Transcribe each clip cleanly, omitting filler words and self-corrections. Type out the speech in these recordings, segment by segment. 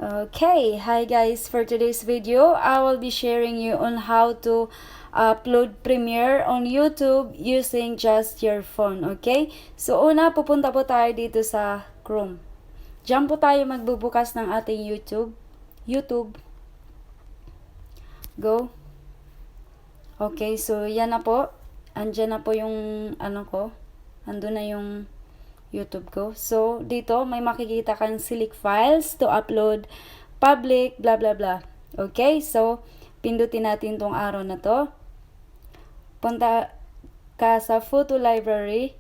Okay, hi guys. For today's video, I will be sharing you on how to upload Premiere on YouTube using just your phone, okay? So una, pupunta po tayo dito sa Chrome. Diyan po tayo magbubukas ng ating YouTube. Go. Okay, so yan na po. Andyan na po yung ano ko. Andun na yung YouTube ko. So, dito may makikita kang select files to upload, public, blah blah blah. Okay? So, pindutin natin tong arrow na to. Punta ka sa photo library.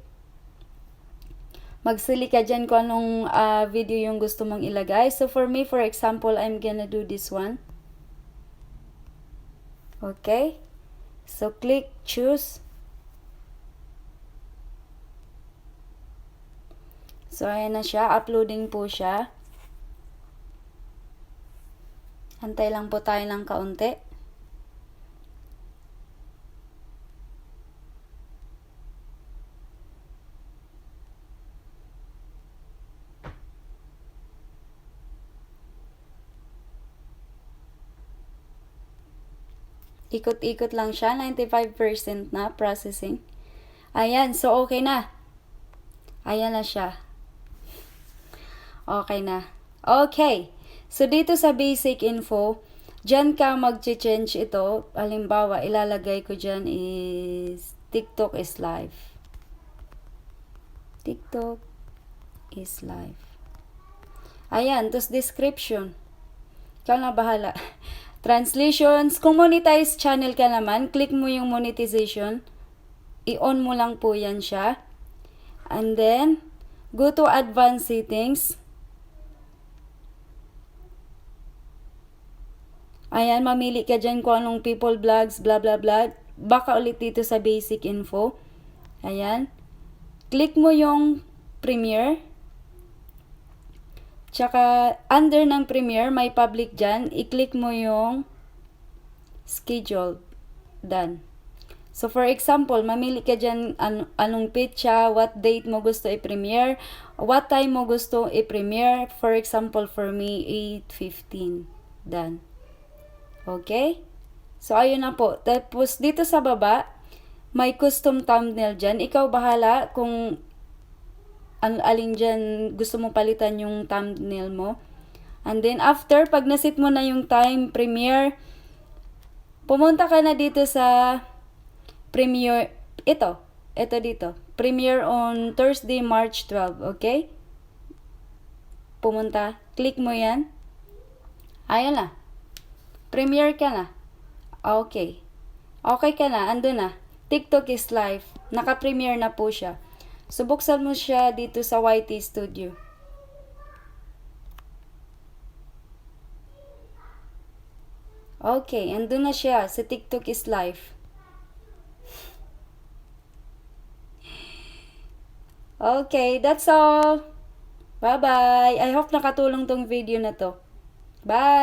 Mag-select ka dyan kung anong video yung gusto mong ilagay. So, for me, for example, I'm gonna do this one. Okay? So, click choose. So, ayan na siya. Uploading po siya. Antay lang po tayo ng kaunti. Ikot-ikot lang siya. 95% na processing. Ayan. So, okay na. Ayan na siya. Okay na. Okay. So, dito sa basic info, dyan ka mag-change ito. Halimbawa, ilalagay ko dyan is TikTok is live. TikTok is live. Ayan. Tapos description. Ikaw na bahala. Translations. Kung monetize channel ka naman, click mo yung monetization. I-on mo lang po yan siya. And then, go to advanced settings. Ayan, mamili ka dyan kung anong people vlogs, blah blah blah. Baka ulit dito sa basic info. Ayan. Click mo yung Premiere. Tsaka, under ng Premiere, may public dyan. I-click mo yung schedule. Done. So, for example, mamili ka dyan anong pitcha, what date mo gusto i-premiere, what time mo gusto i-premiere. For example, for me, 8:15. Done. Okay? So, ayun na po. Tapos, dito sa baba, may custom thumbnail dyan. Ikaw bahala kung alin dyan gusto mong palitan yung thumbnail mo. And then, after, pag nasit mo na yung time, premiere, pumunta ka na dito sa premiere. Ito dito. Premiere on Thursday, March 12. Okay? Pumunta. Click mo yan. Ayan na. Premiere ka na. Okay. Okay ka na. Ando na. TikTok is live. Naka-premiere na po siya. So, buksan mo siya dito sa YT Studio. Okay. Ando na siya sa TikTok is live. Okay. That's all. Bye-bye. I hope nakatulong tong video na to. Bye!